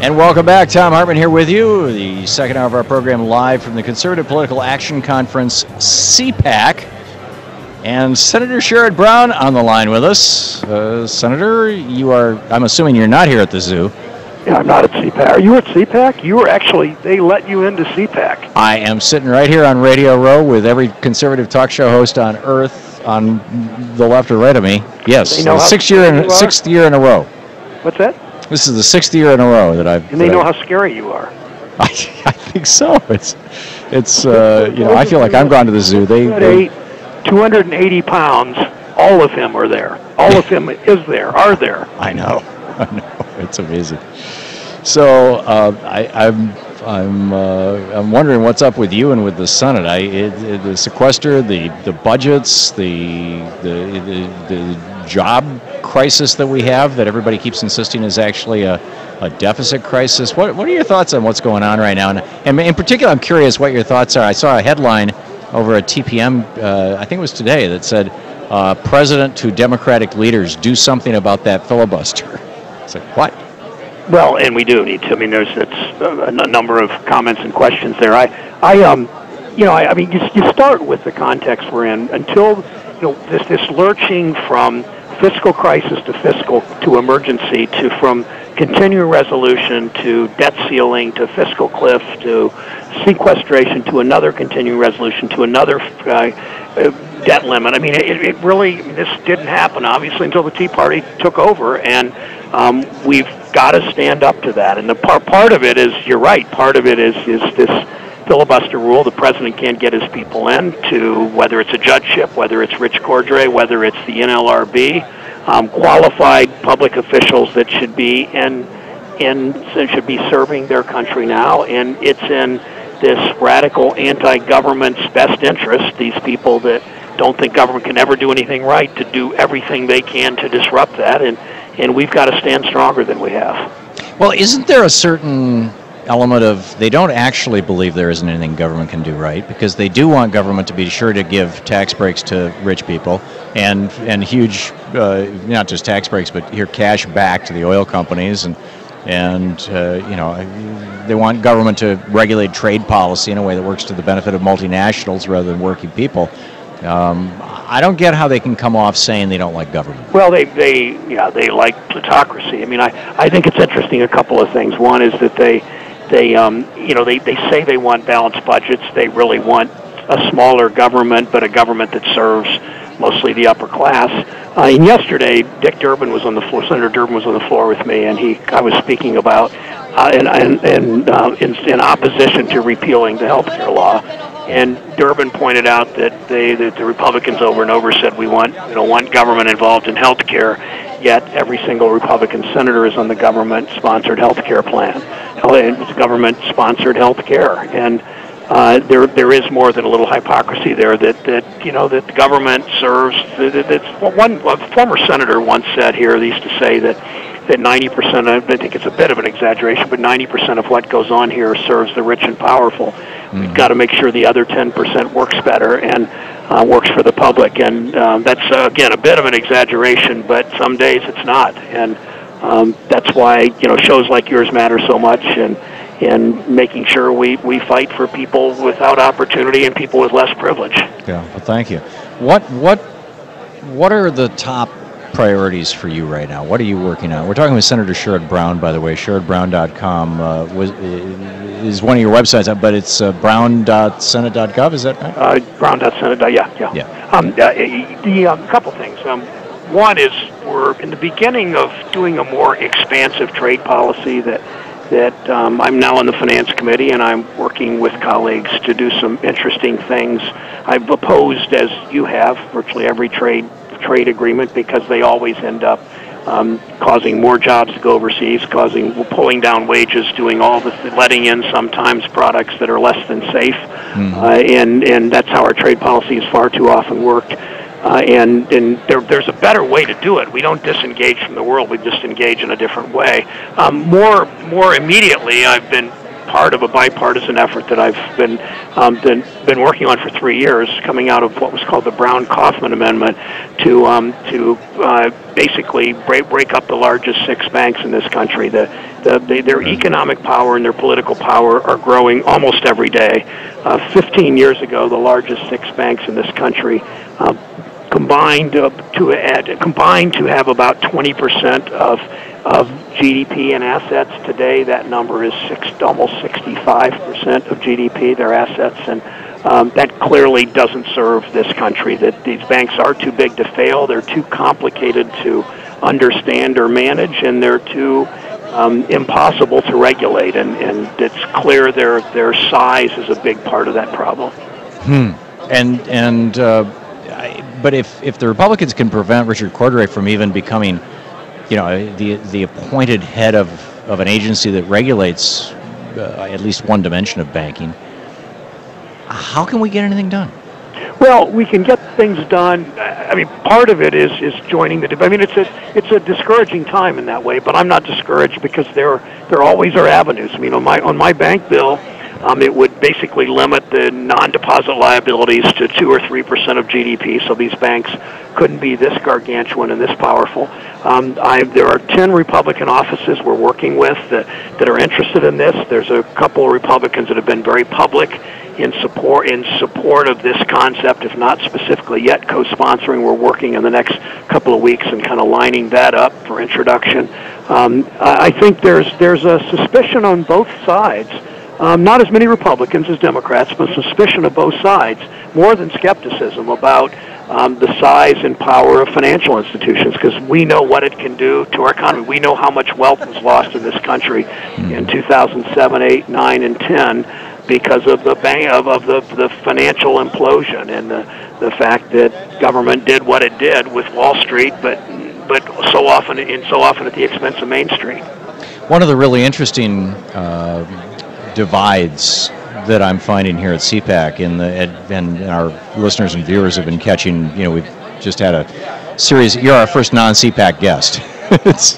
And welcome back. Thom Hartmann here with you. The second hour of our program live from the Conservative Political Action Conference, CPAC. And Senator Sherrod Borwn on the line with us. Senator, I'm assuming you're not here at the zoo. Yeah, I'm not at CPAC. Are you at CPAC? You were actually, they let you into CPAC. I am sitting right here on Radio Row with every conservative talk show host on earth on the left or right of me. Yes, sixth year in a row. What's that? This is the 6th year in a row that I've... And they know how scary you are. I think so. It's I feel like I've gone to the zoo. They 280 pounds, all of him are there. All of him are there. I know. It's amazing. So I'm wondering what's up with you and with the Senate. The sequester, the budgets, the job crisis that we have that everybody keeps insisting is actually a deficit crisis. What are your thoughts on what's going on right now? And in particular, I'm curious what your thoughts are. I saw a headline over at TPM, I think it was today, that said, President to Democratic leaders, do something about that filibuster. It's like, what? Well, and we do need to. I mean, there's a number of comments and questions there. You start with the context we're in. Until this lurching from fiscal crisis to emergency from continuing resolution to debt ceiling to fiscal cliff to sequestration to another continuing resolution to another debt limit. I mean, it really, this didn't happen, obviously, until the Tea Party took over, and we've got to stand up to that. And the part of it is, you're right, part of it is this filibuster rule. The president can't get his people in, to whether it's a judgeship, whether it's Rich Cordray, whether it's the NLRB, qualified public officials that should be should be serving their country now, and it's in this radical anti-government's best interest, these people that don't think government can ever do anything right, to do everything they can to disrupt that, and we've got to stand stronger than we have. Well, isn't there a certain element of, they don't actually believe there isn't anything government can do right, because they do want government to be sure to give tax breaks to rich people and huge, not just tax breaks, but here cash back to the oil companies, and they want government to regulate trade policy in a way that works to the benefit of multinationals rather than working people. I don't get how they can come off saying they don't like government. Well, they like plutocracy. I mean, I think it's interesting, a couple of things. One is that they say they want balanced budgets. They really want a smaller government, but a government that serves mostly the upper class. And yesterday, Senator Durbin was on the floor with me, and I was speaking about in opposition to repealing the health care law. And Durbin pointed out that the Republicans over and over said we want government involved in health care, yet every single Republican senator is on the government-sponsored health care plan. It's government-sponsored health care, and there is more than a little hypocrisy there that the government serves. A former senator once said here, they used to say that 90%, I think it's a bit of an exaggeration, but 90% of what goes on here serves the rich and powerful. We've got to make sure the other 10% works better and works for the public. And that's, again, a bit of an exaggeration, but some days it's not. And that's why, shows like yours matter so much, and making sure we fight for people without opportunity and people with less privilege. Yeah, well, thank you. What are the top priorities for you right now? What are you working on? We're talking with Senator Sherrod Borwn, by the way. SherrodBorwn.com is one of your websites, but it's brown.senate.gov, is that right? Brown.senate, yeah. A couple things. One is we're in the beginning of doing a more expansive trade policy that I'm now on the Finance Committee, and I'm working with colleagues to do some interesting things. I've opposed, as you have, virtually every trade agreement, because they always end up causing more jobs to go overseas, pulling down wages, doing all this, letting in sometimes products that are less than safe, and that's how our trade policy has far too often worked. And there's a better way to do it. We don't disengage from the world. We just engage in a different way. More immediately, I've been part of a bipartisan effort that I've been working on for 3 years, coming out of what was called the Brown-Kaufman Amendment, to basically break up the largest 6 banks in this country. Their economic power and their political power are growing almost every day. 15 years ago, the largest 6 banks in this country combined to have about 20% of GDP and assets. Today, that number is almost 65% of GDP, their assets, and that clearly doesn't serve this country. That these banks are too big to fail, they're too complicated to understand or manage, and they're too impossible to regulate. And it's clear their size is a big part of that problem. But if the Republicans can prevent Richard Cordray from even becoming, the appointed head of an agency that regulates at least one dimension of banking, how can we get anything done? Well, we can get things done. I mean, part of it is joining the debate. I mean, it's a discouraging time in that way, but I'm not discouraged because there always are avenues. I mean, on my bank bill, it would basically limit the non-deposit liabilities to 2 or 3% of GDP, so these banks couldn't be this gargantuan and this powerful. There are 10 Republican offices we're working with that are interested in this. There's a couple of Republicans that have been very public in support of this concept, if not specifically yet co-sponsoring. We're working in the next couple of weeks and kind of lining that up for introduction. I think there's a suspicion on both sides. Not as many Republicans as Democrats, but suspicion of both sides, more than skepticism about the size and power of financial institutions, because we know what it can do to our economy. We know how much wealth was lost in this country in 2007, 8, 9, and 10 because of the financial implosion and the fact that government did what it did with Wall Street, but so often at the expense of Main Street. One of the really interesting divides that I'm finding here at CPAC, and our listeners and viewers have been catching, we've just had a series. You're our first non-CPAC guest.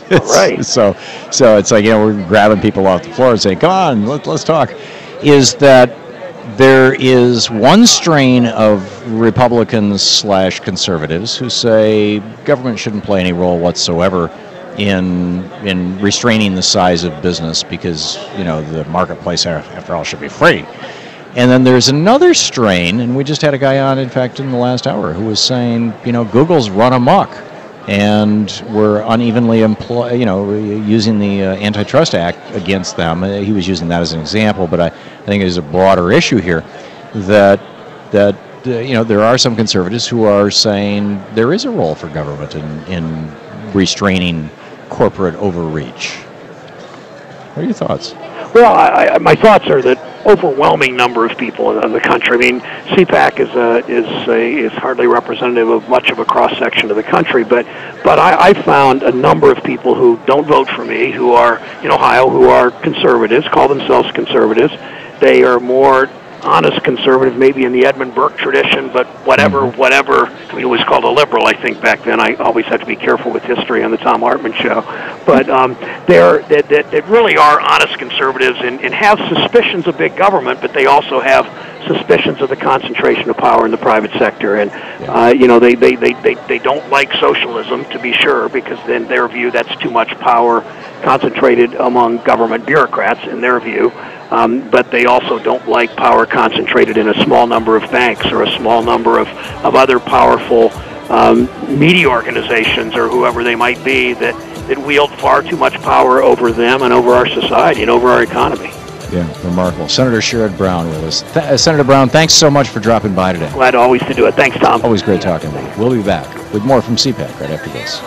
Right. So it's like, we're grabbing people off the floor and saying, come on, let's talk. Is that there is one strain of Republicans/conservatives who say government shouldn't play any role whatsoever in restraining the size of business because, the marketplace, after all, should be free. And then there's another strain, and we just had a guy on, in fact, in the last hour, who was saying, Google's run amok, and we're unevenly using the Antitrust Act against them. He was using that as an example, but I think there's a broader issue here that there are some conservatives who are saying there is a role for government in restraining corporate overreach. What are your thoughts? Well, my thoughts are that overwhelming number of people in the country. I mean, CPAC is hardly representative of much of a cross section of the country, but I found a number of people who don't vote for me, who are in Ohio, who are conservatives, call themselves conservatives. They are more honest conservative, maybe in the Edmund Burke tradition, but whatever. I mean, it was called a liberal, I think, back then. I always have to be careful with history on the Thom Hartmann show. But they really are honest conservatives and have suspicions of big government, but they also have suspicions of the concentration of power in the private sector. And, they don't like socialism, to be sure, because in their view, that's too much power concentrated among government bureaucrats, in their view. But they also don't like power concentrated in a small number of banks or a small number of other powerful media organizations or whoever they might be that wield far too much power over them and over our society and over our economy. Yeah, remarkable. Senator Sherrod Borwn with us. Senator Borwn, thanks so much for dropping by today. Glad always to do it. Thanks, Tom. Always great talking with you. We'll be back with more from CPAC right after this.